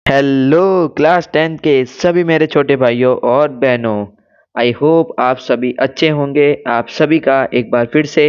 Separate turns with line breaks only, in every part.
Hello class 10 के सभी मेरे छोटे भाइयों और बहनों। आई होप आप सभी अच्छे होंगे। आप सभी का एक बार फिर से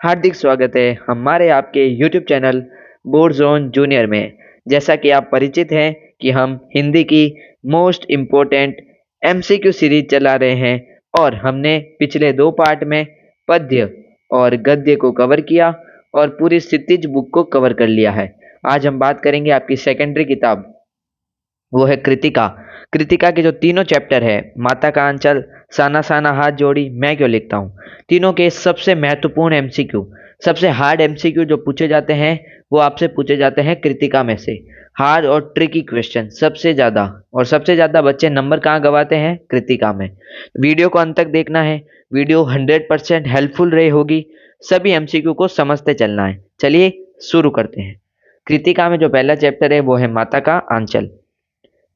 हार्दिक स्वागत है हमारे आपके YouTube channel board zone junior में। जैसा कि आप परिचित हैं कि हम हिंदी की मोस्ट इम्पोर्टेंट एमसीक्यू सीरीज चला रहे हैं और हमने पिछले 2 पार्ट में पद्य और गद्य को कवर किया और पूरी क्षितिज बुक को कवर कर लिया है। आज हम बात करेंगे आपकी सेकेंडरी किताब, वो है कृतिका। कृतिका के जो तीनों चैप्टर है, माता का आंचल, साना साना हाथ जोड़ी, मैं क्यों लिखता हूँ, तीनों के सबसे महत्वपूर्ण एमसीक्यू, सबसे हार्ड एमसीक्यू जो पूछे जाते हैं वो आपसे पूछे जाते हैं कृतिका में से। हार्ड और ट्रिकी क्वेश्चन सबसे ज्यादा, और सबसे ज्यादा बच्चे नंबर कहाँ गवाते हैं, कृतिका में। वीडियो को अंत तक देखना है। वीडियो 100% हेल्पफुल रही होगी। सभी एमसीक्यू को समझते चलना है। चलिए शुरू करते हैं। कृतिका में जो पहला चैप्टर है वो है माता का आंचल।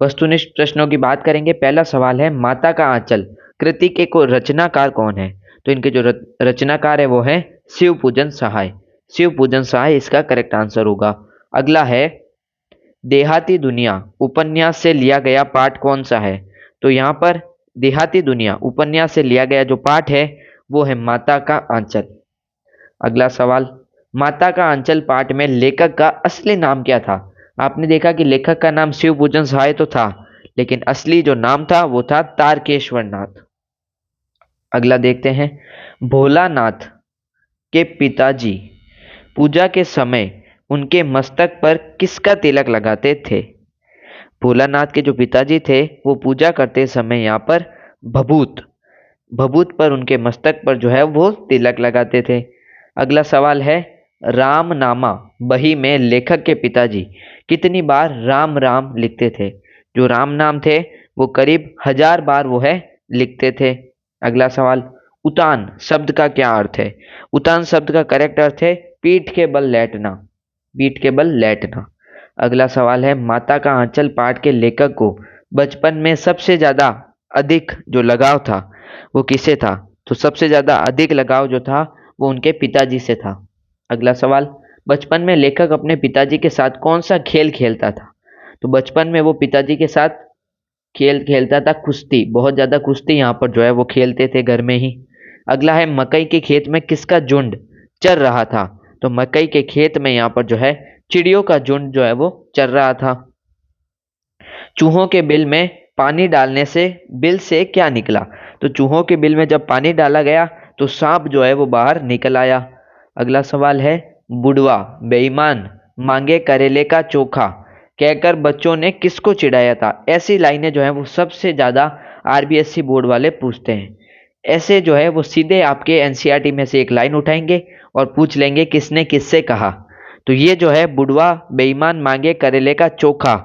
वस्तुनिष्ठ प्रश्नों की बात करेंगे। पहला सवाल है, माता का आंचल कृतिके को रचनाकार कौन है? तो इनके जो रचनाकार है वो है शिव पूजन सहाय। शिव पूजन सहाय इसका करेक्ट आंसर होगा। अगला है, देहाती दुनिया उपन्यास से लिया गया पाठ कौन सा है? तो यहाँ पर देहाती दुनिया उपन्यास से लिया गया जो पाठ है वो है माता का आंचल। अगला सवाल, माता का आंचल पाठ में लेखक का असली नाम क्या था? आपने देखा कि लेखक का नाम शिव पूजन सहाय तो था, लेकिन असली जो नाम था वो था तारकेश्वर नाथ। अगला देखते हैं, भोलानाथ के पिताजी पूजा के समय उनके मस्तक पर किसका तिलक लगाते थे? भोलानाथ के जो पिताजी थे वो पूजा करते समय यहाँ पर भभूत भभूत पर, उनके मस्तक पर जो है वो तिलक लगाते थे। अगला सवाल है, रामनामा बही में लेखक के पिताजी कितनी बार राम राम लिखते थे? जो राम नाम थे वो करीब 1000 बार वो है लिखते थे। अगला सवाल, उतान शब्द का क्या अर्थ है? उतान शब्द का करेक्ट अर्थ है पीठ के बल लेटना। पीठ के बल लेटना। अगला सवाल है, माता का आंचल पाठ के लेखक को बचपन में सबसे ज्यादा अधिक जो लगाव था वो किससे था? तो सबसे ज्यादा अधिक लगाव जो था वो उनके पिताजी से था। अगला सवाल, बचपन में लेखक अपने पिताजी के साथ कौन सा खेल खेलता था? तो बचपन में वो पिताजी के साथ खेल खेलता था कुश्ती। बहुत ज्यादा कुश्ती यहाँ पर जो है वो खेलते थे घर में ही। अगला है, मकई के खेत में किसका झुंड चर रहा था? तो मकई के खेत में यहाँ पर जो है चिड़ियों का झुंड जो है वो चर रहा था। चूहों के बिल में पानी डालने से बिल से क्या निकला? तो चूहों के बिल में जब पानी डाला गया तो सांप जो है वो बाहर निकल आया। अगला सवाल है, बुढ़वा बेईमान मांगे करेले का चोखा कहकर बच्चों ने किसको चिढ़ाया था? ऐसी लाइनें जो है वो सबसे ज्यादा आरबीएससी बोर्ड वाले पूछते हैं। ऐसे जो है वो सीधे आपके एनसीईआरटी में से एक लाइन उठाएंगे और पूछ लेंगे किसने किससे कहा। तो ये जो है बुढ़वा बेईमान मांगे करेले का चोखा,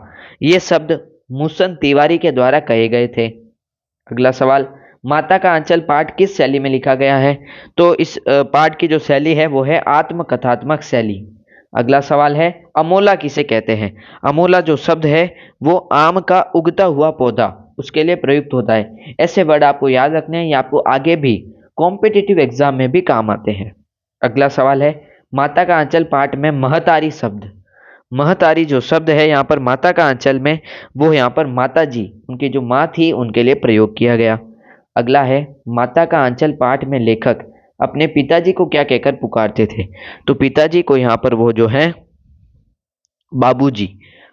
ये शब्द मूसन तिवारी के द्वारा कहे गए थे। अगला सवाल, माता का आंचल पाठ किस शैली में लिखा गया है? तो इस पाठ की जो शैली है वो है आत्मकथात्मक शैली। अगला सवाल है, अमोला किसे कहते हैं? अमोला जो शब्द है वो आम का उगता हुआ पौधा उसके लिए प्रयुक्त होता है। ऐसे वर्ड आपको याद रखने हैं, ये आपको आगे भी कॉम्पिटिटिव एग्जाम में भी काम आते हैं। अगला सवाल है, माता का आंचल पाठ में महतारी शब्द, महतारी जो शब्द है यहाँ पर माता का आंचल में, वो यहाँ पर माता जी, उनकी जो माँ थी उनके लिए प्रयोग किया गया। अगला है, माता का आंचल पाठ में लेखक अपने पिताजी को क्या कहकर पुकारते थे? तो पिताजी को यहाँ पर वो जो है बाबूजी,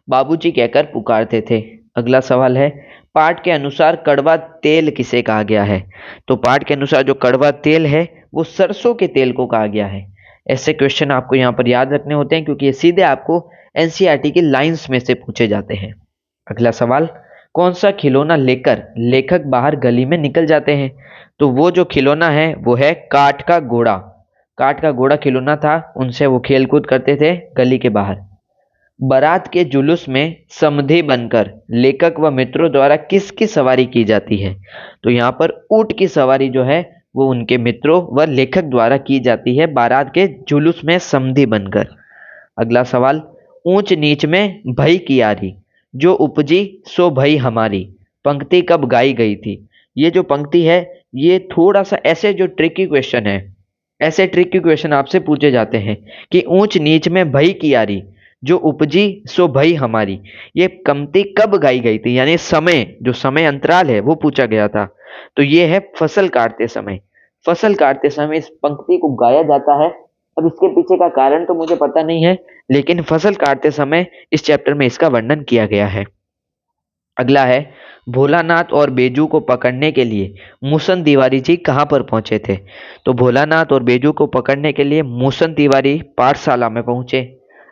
बाबूजी कहकर पुकारते थे। अगला सवाल है, पाठ के अनुसार कड़वा तेल किसे कहा गया है? तो पाठ के अनुसार जो कड़वा तेल है वो सरसों के तेल को कहा गया है। ऐसे क्वेश्चन आपको यहाँ पर याद रखने होते हैं क्योंकि ये सीधे आपको एनसीईआरटी की लाइंस में से पूछे जाते हैं। अगला सवाल, कौन सा खिलौना लेकर लेखक बाहर गली में निकल जाते हैं? तो वो जो खिलौना है वो है काठ का घोड़ा। काठ का घोड़ा खिलौना था, उनसे वो खेल कूद करते थे गली के बाहर। बारात के जुलूस में समधी बनकर लेखक व मित्रों द्वारा किसकी सवारी की जाती है? तो यहाँ पर ऊंट की सवारी जो है वो उनके मित्रों व लेखक द्वारा की जाती है बारात के जुलूस में समधी बनकर। अगला सवाल, ऊंच नीच में भई कियारी जो उपजी सो भई हमारी पंक्ति कब गाई गई थी? ये जो पंक्ति है ये थोड़ा सा ऐसे जो ट्रिकी क्वेश्चन है, ऐसे ट्रिकी क्वेश्चन आपसे पूछे जाते हैं कि ऊंच नीच में भई कियारी जो उपजी सो भई हमारी, ये पंक्ति कब गाई गई थी, यानी समय, जो समय अंतराल है वो पूछा गया था। तो ये है फसल काटते समय। फसल काटते समय इस पंक्ति को गाया जाता है। अब इसके पीछे का कारण तो मुझे पता नहीं है, लेकिन फसल काटते समय इस चैप्टर में इसका वर्णन किया गया है। अगला है, भोलानाथ और बेजू को पकड़ने के लिए मूसन तिवारी जी कहाँ पर पहुंचे थे। तो भोलानाथ और बेजू को पकड़ने के लिए मूसन तिवारी पाठशाला में पहुंचे।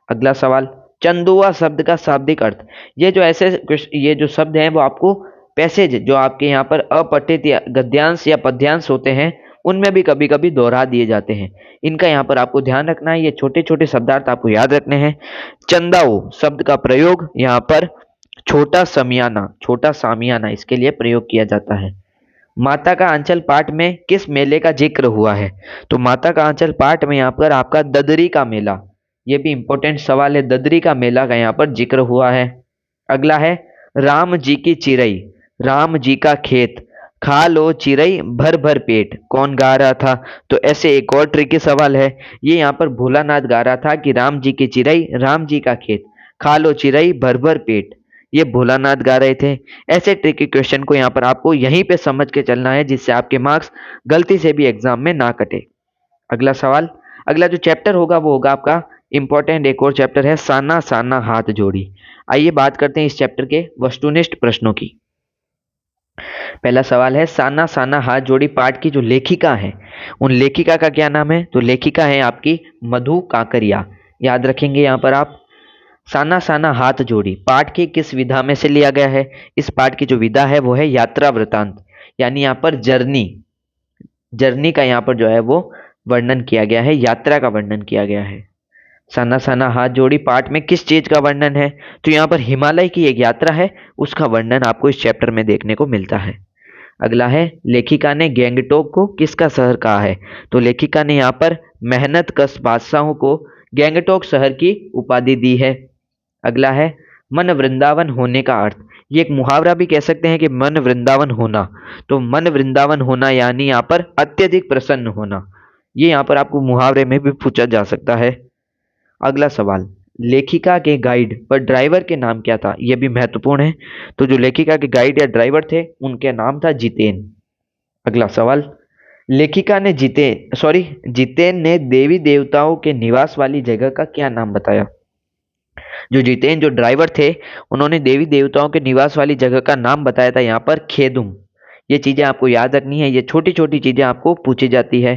अगला सवाल, चंदुआ शब्द का शाब्दिक अर्थ। ये जो शब्द हैं वो आपको पैसेज जो आपके यहाँ पर अपठित या गद्यांश या पद्यांश होते हैं उनमें भी कभी कभी दोहरा दिए जाते हैं। इनका यहाँ पर आपको ध्यान रखना है, ये छोटे छोटे शब्दार्थ आपको याद रखने हैं। चंदाओ शब्द का प्रयोग यहाँ पर छोटा सामियाना इसके लिए प्रयोग किया जाता है। माता का आंचल पाठ में किस मेले का जिक्र हुआ है। तो माता का आंचल पाठ में यहाँ पर आपका ददरी का मेला, ये भी इंपॉर्टेंट सवाल है, ददरी का मेला का यहाँ पर जिक्र हुआ है। अगला है, राम जी की चिरई, राम जी का खेत, खा लो चिरई भर भर पेट, कौन गा रहा था। तो ऐसे एक और ट्रिकी सवाल है, ये यहाँ पर भोलानाथ गा रहा था कि राम जी की चिरई, राम जी का खेत, खा लो चिरई भर भर पेट, ये भोलानाथ गा रहे थे। ऐसे ट्रिकी क्वेश्चन को यहाँ पर आपको यहीं पे समझ के चलना है, जिससे आपके मार्क्स गलती से भी एग्जाम में ना कटे। अगला सवाल, अगला जो चैप्टर होगा वो होगा आपका इंपॉर्टेंट एक और चैप्टर है, साना साना हाथ जोड़ी। आइए बात करते हैं इस चैप्टर के वस्तुनिष्ठ प्रश्नों की। पहला सवाल है, साना साना हाथ जोड़ी पाठ की जो लेखिका है उन लेखिका का क्या नाम है। तो लेखिका है आपकी मधु काकरिया, याद रखेंगे यहाँ पर आप। साना साना हाथ जोड़ी पाठ की किस विधा में से लिया गया है। इस पाठ की जो विधा है वो है यात्रा वृतांत, यानी यहाँ पर जर्नी, जर्नी का यहाँ पर जो है वो वर्णन किया गया है, यात्रा का वर्णन किया गया है। साना साना हाथ जोड़ी पाठ में किस चीज का वर्णन है। तो यहाँ पर हिमालय की एक यात्रा है, उसका वर्णन आपको इस चैप्टर में देखने को मिलता है। अगला है, लेखिका ने गैंगटोक को किसका शहर कहा है। तो लेखिका ने यहाँ पर मेहनत कश बादशाहों को गैंगटोक शहर की उपाधि दी है। अगला है, मन वृंदावन होने का अर्थ। ये एक मुहावरा भी कह सकते हैं कि मन वृंदावन होना। तो मन वृंदावन होना यानी यहाँ पर अत्यधिक प्रसन्न होना, ये यहाँ पर आपको मुहावरे में भी पूछा जा सकता है। अगला सवाल, लेखिका के गाइड पर ड्राइवर के नाम क्या था। यह भी महत्वपूर्ण है। तो जो लेखिका के गाइड या ड्राइवर थे उनके नाम था जितेन। अगला सवाल, लेखिका ने जितेन ने देवी देवताओं के निवास वाली जगह का क्या नाम बताया। जो जितेन जो ड्राइवर थे उन्होंने देवी देवताओं के निवास वाली जगह का नाम बताया था यहाँ पर खेदुम। ये चीजें आपको याद रखनी है, ये छोटी छोटी चीजें आपको पूछी जाती है।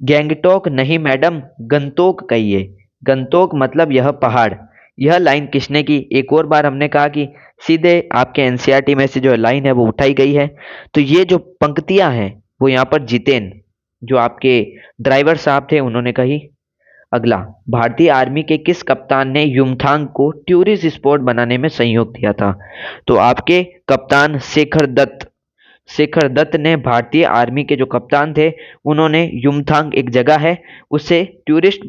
गैंगटोक नहीं मैडम गंतोक कहिए, गंतोक मतलब यह पहाड़। यह लाइन किसने की। एक और बार हमने कहा कि सीधे आपके एनसीईआरटी में से जो लाइन है वो उठाई गई है। तो ये जो पंक्तियां हैं वो यहाँ पर जितेन जो आपके ड्राइवर साहब थे उन्होंने कही। अगला, भारतीय आर्मी के किस कप्तान ने युमथांग को टूरिस्ट स्पॉट बनाने में सहयोग दिया था। तो आपके कप्तान शेखर दत्त ने भारतीय आर्मी के जो कप्तान थे उन्होंने युमथांग एक जगह है उसे टूरिस्ट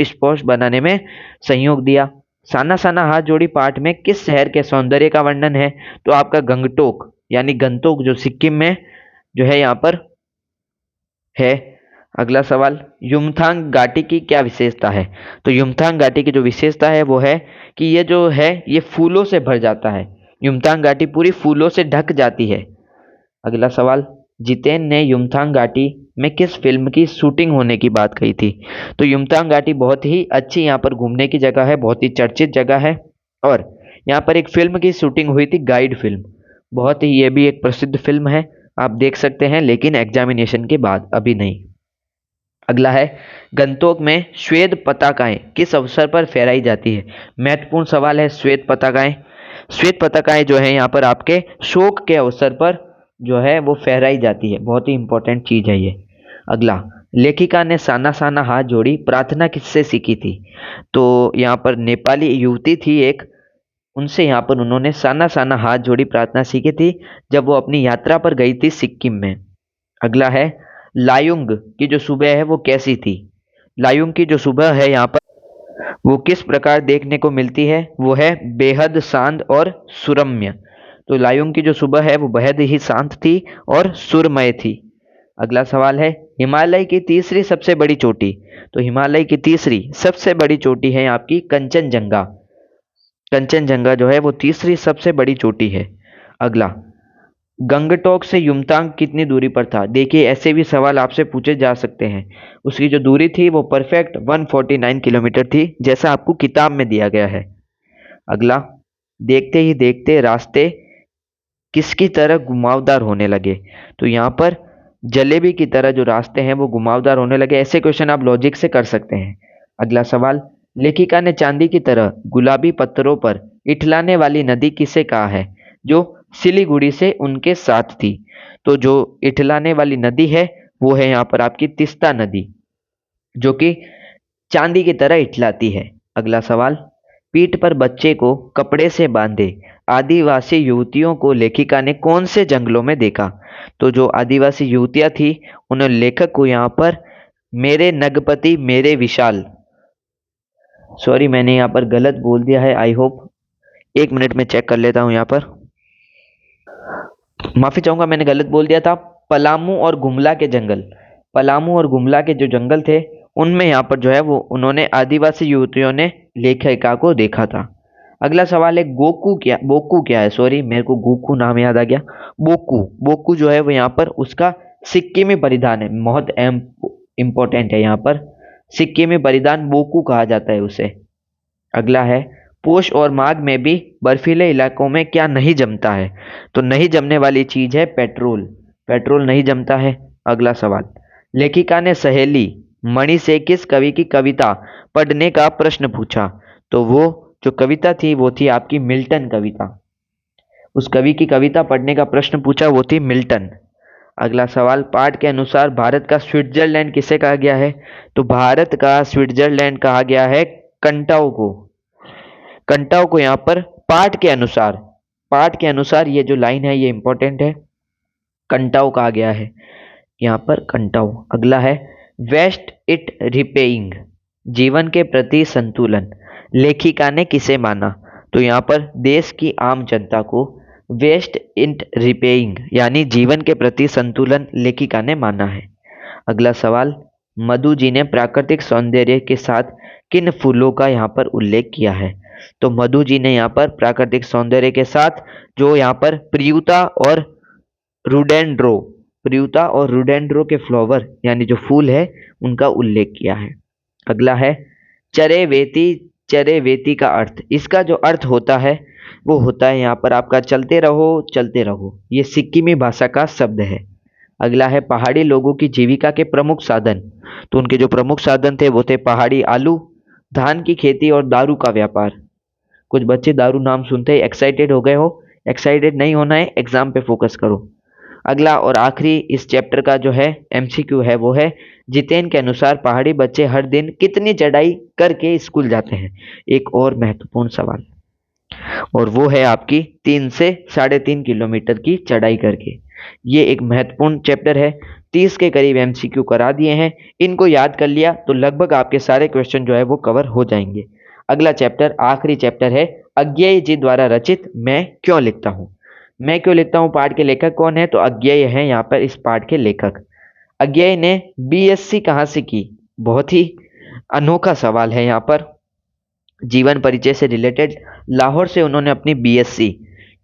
स्पॉट बनाने में सहयोग दिया। साना साना हाथ जोड़ी पाठ में किस शहर के सौंदर्य का वर्णन है। तो आपका गंगटोक यानी गंतोक जो सिक्किम में जो है यहाँ पर है। अगला सवाल, युमथांग घाटी की क्या विशेषता है। तो युमथांग घाटी की जो विशेषता है वो है कि ये जो है ये फूलों से भर जाता है। युमथांग घाटी पूरी फूलों से ढक जाती है। अगला सवाल, जितेन ने युमथांग घाटी में किस फिल्म की शूटिंग होने की बात कही थी। तो युमथांग घाटी बहुत ही अच्छी यहाँ पर घूमने की जगह है, बहुत ही चर्चित जगह है और यहाँ पर एक फिल्म की शूटिंग हुई थी, गाइड फिल्म। बहुत ही ये भी एक प्रसिद्ध फिल्म है, आप देख सकते हैं, लेकिन एग्जामिनेशन के बाद, अभी नहीं। अगला है, गंतोक में श्वेत पताकाएं किस अवसर पर फहराई जाती है। महत्वपूर्ण सवाल है। श्वेत पताकाएं जो है यहाँ पर आपके शोक के अवसर पर जो है वो फहराई जाती है, बहुत ही इंपॉर्टेंट चीज है ये। अगला, लेखिका ने साना साना हाथ जोड़ी प्रार्थना किससे सीखी थी। तो यहाँ पर नेपाली युवती थी एक, उनसे यहाँ पर उन्होंने साना साना हाथ जोड़ी प्रार्थना सीखी थी जब वो अपनी यात्रा पर गई थी सिक्किम में। अगला है, लायुंग की जो सुबह है वो कैसी थी। लायुंग की जो सुबह है यहाँ पर वो किस प्रकार देखने को मिलती है, वो है बेहद शांत और सुरम्य। तो लायुंग की जो सुबह है वो बेहद ही शांत थी और सुरमय थी। अगला सवाल है हिमालय की तीसरी सबसे बड़ी चोटी। तो हिमालय की तीसरी सबसे बड़ी चोटी है आपकी कंचनजंगा। कंचनजंगा जो है वो तीसरी सबसे बड़ी चोटी है। अगला, गंगटोक से युमतांग कितनी दूरी पर था। देखिए ऐसे भी सवाल आपसे पूछे जा सकते हैं। उसकी जो दूरी थी वो परफेक्ट 149 किलोमीटर थी, जैसा आपको किताब में दिया गया है। अगला, देखते ही देखते रास्ते किसकी तरह घुमावदार होने लगे। तो यहाँ पर जलेबी की तरह जो रास्ते हैं वो घुमावदार होने लगे। ऐसे क्वेश्चन आप लॉजिक से कर सकते हैं। अगला सवाल, लेखिका ने चांदी की तरह गुलाबी पत्थरों पर इठलाने वाली नदी किसे कहा है, जो सिलीगुड़ी से उनके साथ थी। तो जो इठलाने वाली नदी है वो है यहाँ पर आपकी तीस्ता नदी, जो कि चांदी की तरह इठलाती है। अगला सवाल, पीठ पर बच्चे को कपड़े से बांधे आदिवासी युवतियों को लेखिका ने कौन से जंगलों में देखा। तो जो आदिवासी युवतियां थी उन्होंने लेखक को यहाँ पर मेरे नगपति मेरे विशाल, सॉरी मैंने यहाँ पर गलत बोल दिया है, आई होप, एक मिनट में चेक कर लेता हूँ यहाँ पर, माफी चाहूंगा मैंने गलत बोल दिया था। पलामू और गुमला के जंगल, पलामू और गुमला के जो जंगल थे उनमें यहाँ पर जो है वो उन्होंने आदिवासी युवतियों ने लेखिका को देखा था। अगला सवाल है गोकू क्या, बोकू क्या है, सॉरी मेरे को गोकू नाम याद आ गया। बोकू, बोकू जो है वो यहाँ पर उसका सिक्किमी परिधान है, बहुत इंपॉर्टेंट है यहाँ पर। सिक्किमी परिधान बोकू कहा जाता है उसे। अगला है पोष और माघ में भी बर्फीले इलाकों में क्या नहीं जमता है। तो नहीं जमने वाली चीज है पेट्रोल, पेट्रोल नहीं जमता है। अगला सवाल, लेखिका ने सहेली मणि से किस कवि की कविता पढ़ने का प्रश्न पूछा। तो वो जो कविता थी वो थी आपकी मिल्टन कविता, उस कवि की कविता पढ़ने का प्रश्न पूछा वो थी मिल्टन। अगला सवाल, पाठ के अनुसार भारत का स्विट्जरलैंड किसे कहा गया है। तो भारत का स्विट्जरलैंड कहा गया है कंटाओ को। कंटाओ को यहाँ पर पाठ के अनुसार, पाठ के अनुसार ये जो लाइन है ये इंपॉर्टेंट है, कंटाओ कहा गया है यहाँ पर कंटाओ। अगला है वेस्ट इट रिपेइंग, जीवन के प्रति संतुलन लेखिका ने किसे माना। तो यहाँ पर देश की आम जनता को वेस्ट इट रिपेइंग यानी जीवन के प्रति संतुलन लेखिका ने माना है। अगला सवाल, मधु जी ने प्राकृतिक सौंदर्य के साथ किन फूलों का यहाँ पर उल्लेख किया है। तो मधु जी ने यहाँ पर प्राकृतिक सौंदर्य के साथ जो यहाँ पर प्रियुता और रुडेंड्रो, प्रियुता और रुडेंड्रो के फ्लावर यानी जो फूल है उनका उल्लेख किया है। अगला है चरेवेती, चरेवेती का अर्थ, इसका जो अर्थ होता है वो होता है यहाँ पर आपका चलते रहो चलते रहो, ये सिक्किमी भाषा का शब्द है। अगला है पहाड़ी लोगों की जीविका के प्रमुख साधन। तो उनके जो प्रमुख साधन थे वो थे पहाड़ी आलू, धान की खेती और दारू का व्यापार। कुछ बच्चे दारू नाम सुनते ही एक्साइटेड हो गए हो, एक्साइटेड नहीं होना है, एग्जाम पे फोकस करो। अगला और आखिरी इस चैप्टर का जो है एमसीक्यू है वो है जितेन के अनुसार पहाड़ी बच्चे हर दिन कितनी चढ़ाई करके स्कूल जाते हैं। एक और महत्वपूर्ण सवाल, और वो है आपकी 3 से 3.5 किलोमीटर की चढ़ाई करके। ये एक महत्वपूर्ण चैप्टर है, 30 के करीब एमसीक्यू करा दिए हैं। इनको याद कर लिया तो लगभग आपके सारे क्वेश्चन जो है वो कवर हो जाएंगे। अगला चैप्टर आखिरी चैप्टर है अज्ञेय जी द्वारा रचित मैं क्यों लिखता हूँ। मैं क्यों लिखता हूँ पाठ के लेखक कौन है, तो अज्ञेय है यहाँ पर इस पाठ के लेखक। अज्ञेय ने बीएससी कहाँ से की, बहुत ही अनोखा सवाल है यहाँ पर, जीवन परिचय से रिलेटेड। लाहौर से उन्होंने अपनी बीएससी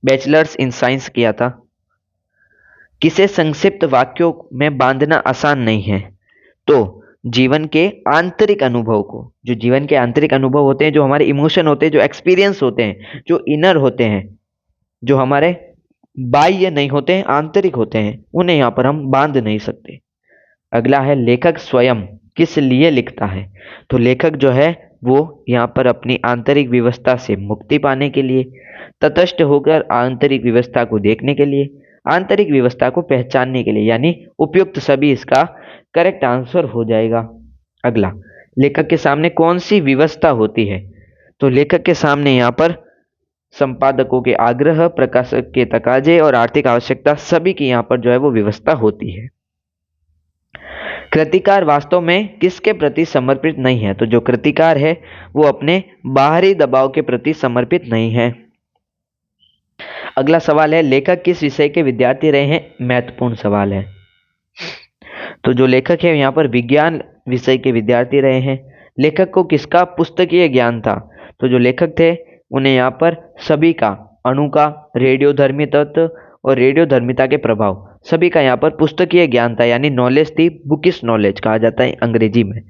बैचलर्स इन साइंस किया था। किसे संक्षिप्त वाक्यों में बांधना आसान नहीं है। तो जीवन के आंतरिक अनुभव को, जो जीवन के आंतरिक अनुभव होते हैं, जो हमारे इमोशन होते हैं, जो एक्सपीरियंस होते हैं, जो इनर होते हैं, जो हमारे बाह्य नहीं होते हैं आंतरिक होते हैं, उन्हें यहाँ पर हम बांध नहीं सकते। अगला है लेखक स्वयं किस लिए लिखता है। तो लेखक जो है वो यहाँ पर अपनी आंतरिक व्यवस्था से मुक्ति पाने के लिए, तटस्थ होकर आंतरिक व्यवस्था को देखने के लिए, आंतरिक व्यवस्था को पहचानने के लिए, यानी उपयुक्त सभी इसका करेक्ट आंसर हो जाएगा। अगला, लेखक के सामने कौन सी व्यवस्था होती है। तो लेखक के सामने यहाँ पर संपादकों के आग्रह, प्रकाशक के तकाजे और आर्थिक आवश्यकता सभी की यहाँ पर जो है वो व्यवस्था होती है। कृतिकार वास्तव में किसके प्रति समर्पित नहीं है। तो जो कृतिकार है वो अपने बाहरी दबाव के प्रति समर्पित नहीं है। अगला सवाल है लेखक किस विषय के विद्यार्थी रहे हैं, महत्वपूर्ण सवाल है। तो जो लेखक है यहाँ पर विज्ञान विषय के विद्यार्थी रहे हैं। लेखक को किसका पुस्तकीय ज्ञान था? तो जो लेखक थे उन्हें यहाँ पर सभी का, अणु का, रेडियोधर्मी तत्व और रेडियोधर्मिता के प्रभाव, सभी का यहाँ पर पुस्तकीय ज्ञान था, यानी नॉलेज थी, बुकिश नॉलेज कहा जाता है अंग्रेजी में।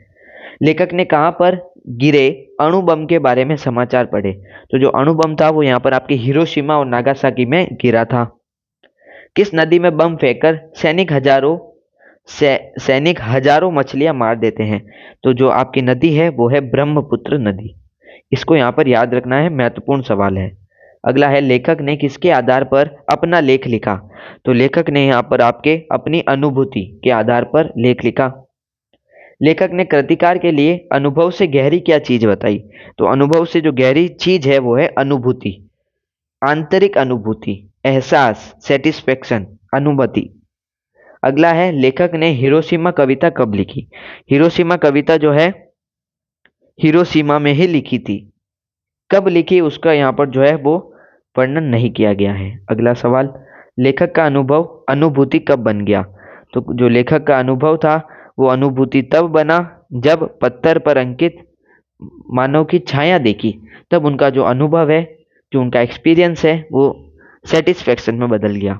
लेखक ने कहाँ पर गिरे अणु बम के बारे में समाचार पढ़े? तो जो अणु बम था वो यहाँ पर आपके हिरोशिमा और नागासाकी में गिरा था। किस नदी में बम फेंककर सैनिक हजारों मछलियां मार देते हैं? तो जो आपकी नदी है वो है ब्रह्मपुत्र नदी। इसको यहाँ पर याद रखना है, महत्वपूर्ण सवाल है। अगला है, लेखक ने किसके आधार पर अपना लेख लिखा? तो लेखक ने यहाँ पर आपके अपनी अनुभूति के आधार पर लेख लिखा। लेखक ने कृतिकार के लिए अनुभव से गहरी क्या चीज बताई? तो अनुभव से जो गहरी चीज है वो है अनुभूति, आंतरिक अनुभूति, एहसास, सेटिस्फेक्शन, अनुभूति। अगला है, लेखक ने हिरोशिमा कविता कब लिखी? हिरोशिमा कविता जो है हिरोशिमा में ही लिखी थी। कब लिखी उसका यहाँ पर जो है वो वर्णन नहीं किया गया है। अगला सवाल, लेखक का अनुभव अनुभूति कब बन गया? तो जो लेखक का अनुभव था वो अनुभूति तब बना जब पत्थर पर अंकित मानव की छाया देखी, तब उनका जो अनुभव है, जो उनका एक्सपीरियंस है वो सेटिस्फेक्शन में बदल गया।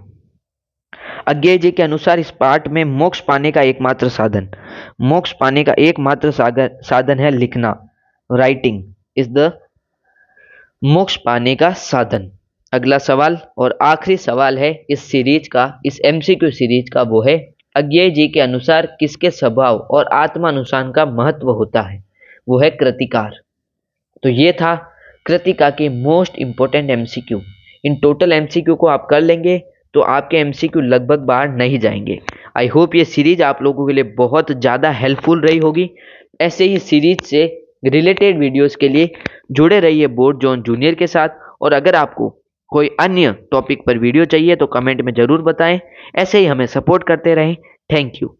अज्ञेय जी के अनुसार इस पाठ में मोक्ष पाने का एकमात्र साधन, मोक्ष पाने का एकमात्र साधन है लिखना। राइटिंग इज द मोक्ष पाने का साधन। अगला सवाल और आखिरी सवाल है इस सीरीज का, इस एमसीक्यू सीरीज का, वो है, अज्ञेय जी के अनुसार किसके स्वभाव और आत्मानुशासन का महत्व होता है? वो है कृतिकार। तो ये था कृतिका के most important MCQ. In total MCQ को आप कर लेंगे तो आपके एमसीक्यू लगभग बाहर नहीं जाएंगे। आई होप ये सीरीज आप लोगों के लिए बहुत ज़्यादा हेल्पफुल रही होगी। ऐसे ही सीरीज से रिलेटेड वीडियोस के लिए जुड़े रहिए बोर्ड जोन जूनियर के साथ। और अगर आपको कोई अन्य टॉपिक पर वीडियो चाहिए तो कमेंट में ज़रूर बताएं। ऐसे ही हमें सपोर्ट करते रहें। Thank you.